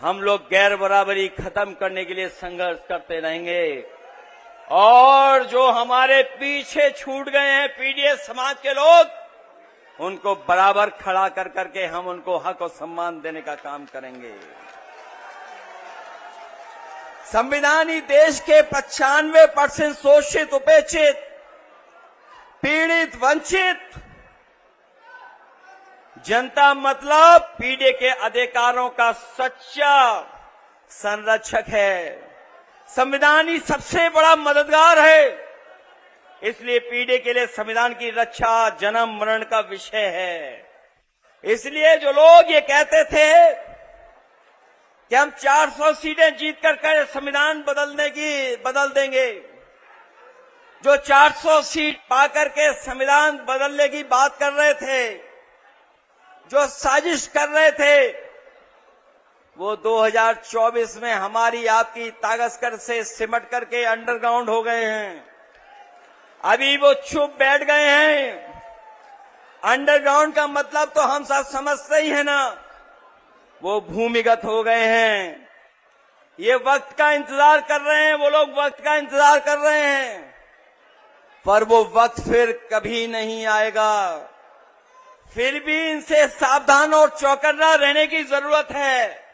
हम लोग गैर बराबरी खत्म करने के लिए संघर्ष करते रहेंगे। और जो हमारे पीछे छूट गए हैं पीडीएस समाज के लोग, उनको बराबर खड़ा कर करके हम उनको हक और सम्मान देने का काम करेंगे। संविधान ही देश के 95% शोषित, उपेक्षित, पीड़ित, वंचित जनता मतलब पीढ़ी के अधिकारों का सच्चा संरक्षक है। संविधान ही सबसे बड़ा मददगार है। इसलिए पीढ़ी के लिए संविधान की रक्षा जन्म मरण का विषय है। इसलिए जो लोग ये कहते थे कि हम 400 सीटें जीत कर संविधान बदल देंगे, जो 400 सीट पाकर के संविधान बदलने की बात कर रहे थे, जो साजिश कर रहे थे, वो 2024 में हमारी आपकी ताकत से सिमट करके अंडरग्राउंड हो गए हैं। अभी वो चुप बैठ गए हैं। अंडरग्राउंड का मतलब तो हम सब समझते ही है ना, वो भूमिगत हो गए हैं। ये वक्त का इंतजार कर रहे हैं, वो लोग वक्त का इंतजार कर रहे हैं, पर वो वक्त फिर कभी नहीं आएगा। फिर भी इनसे सावधान और चौकन्ना रहने की जरूरत है।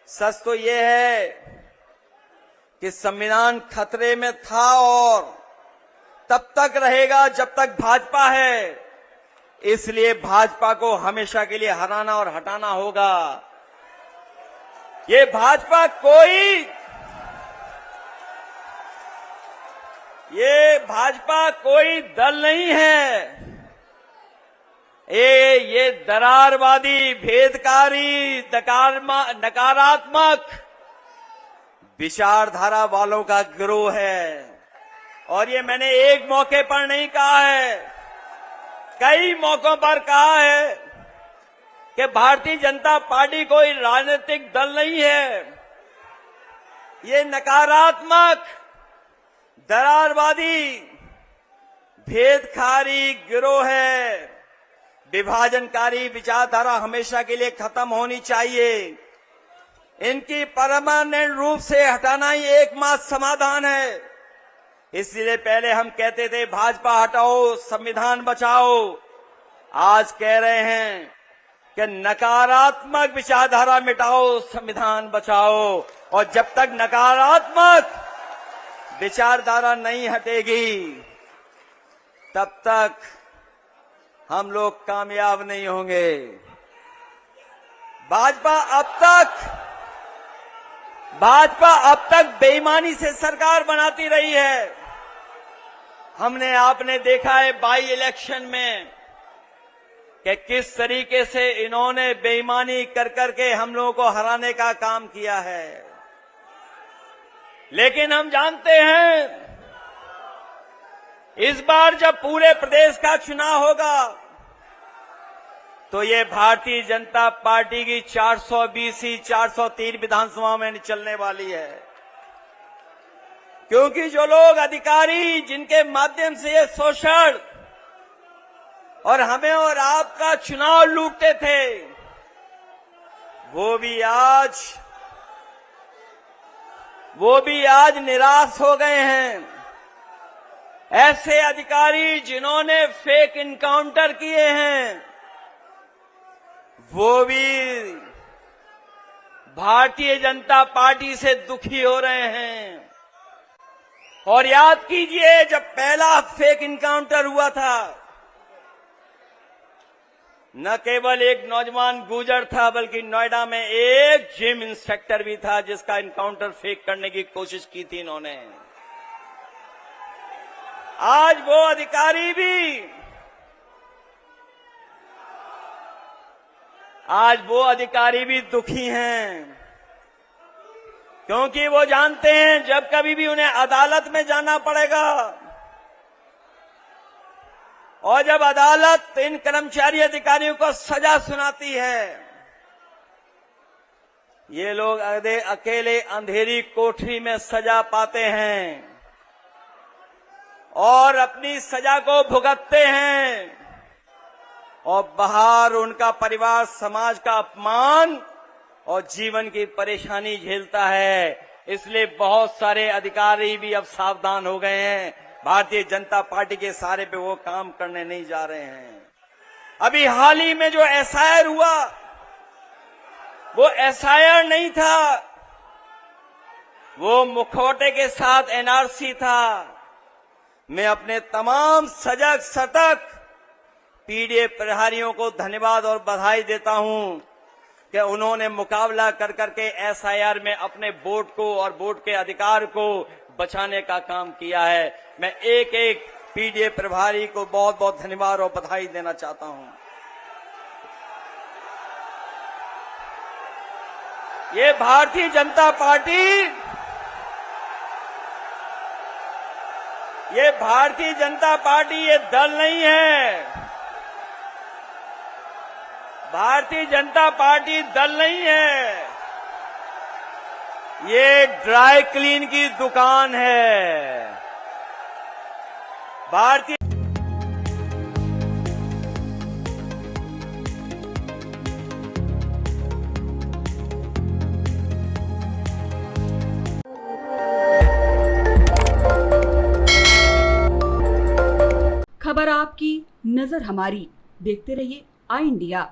सच तो ये है कि संविधान खतरे में था और तब तक रहेगा जब तक भाजपा है। इसलिए भाजपा को हमेशा के लिए हराना और हटाना होगा। ये भाजपा कोई दल नहीं है। ये दरारवादी, भेदकारी, नकारात्मक विचारधारा वालों का गिरोह है। और ये मैंने एक मौके पर नहीं कहा है, कई मौकों पर कहा है कि भारतीय जनता पार्टी कोई राजनीतिक दल नहीं है। ये नकारात्मक, दरारवादी, भेदकारी गिरोह है। विभाजनकारी विचारधारा हमेशा के लिए खत्म होनी चाहिए। इनकी परमानेंट रूप से हटाना ही एकमात्र समाधान है। इसलिए पहले हम कहते थे भाजपा हटाओ, संविधान बचाओ। आज कह रहे हैं कि नकारात्मक विचारधारा मिटाओ, संविधान बचाओ। और जब तक नकारात्मक विचारधारा नहीं हटेगी, तब तक हम लोग कामयाब नहीं होंगे। भाजपा अब तक बेईमानी से सरकार बनाती रही है। आपने देखा है बाई इलेक्शन में कि किस तरीके से इन्होंने बेईमानी कर करके हम लोगों को हराने का काम किया है। लेकिन हम जानते हैं इस बार जब पूरे प्रदेश का चुनाव होगा तो ये भारतीय जनता पार्टी की 420 403 विधानसभा में चलने वाली है। क्योंकि जो लोग अधिकारी जिनके माध्यम से ये शोषण और हमें और आपका चुनाव लूटते थे, वो भी आज निराश हो गए हैं। ऐसे अधिकारी जिन्होंने फेक इनकाउंटर किए हैं, वो भी भारतीय जनता पार्टी से दुखी हो रहे हैं। और याद कीजिए, जब पहला फेक इनकाउंटर हुआ था, न केवल एक नौजवान गुजर था, बल्कि नोएडा में एक जिम इंस्ट्रक्टर भी था जिसका इनकाउंटर फेक करने की कोशिश की थी इन्होंने। आज वो अधिकारी भी दुखी हैं, क्योंकि वो जानते हैं जब कभी भी उन्हें अदालत में जाना पड़ेगा और जब अदालत इन कर्मचारी अधिकारियों को सजा सुनाती है, ये लोग अकेले अंधेरी कोठरी में सजा पाते हैं और अपनी सजा को भुगतते हैं, और बाहर उनका परिवार समाज का अपमान और जीवन की परेशानी झेलता है। इसलिए बहुत सारे अधिकारी भी अब सावधान हो गए हैं। भारतीय जनता पार्टी के सारे पे वो काम करने नहीं जा रहे हैं। अभी हाल ही में जो एसआईआर हुआ, वो एसआईआर नहीं था, वो मुखौटे के साथ एनआरसी था। मैं अपने तमाम सजग सतर्क पीडीए प्रहरियों को धन्यवाद और बधाई देता हूं कि उन्होंने मुकाबला कर करके एसआईआर में अपने वोट को और वोट के अधिकार को बचाने का काम किया है। मैं एक एक पीडीए प्रभारी को बहुत बहुत धन्यवाद और बधाई देना चाहता हूं। ये भारतीय जनता पार्टी, ये दल नहीं है। भारतीय जनता पार्टी दल नहीं है, ये ड्राई क्लीन की दुकान है। भारतीय खबर आपकी, नजर हमारी। देखते रहिए आई इंडिया।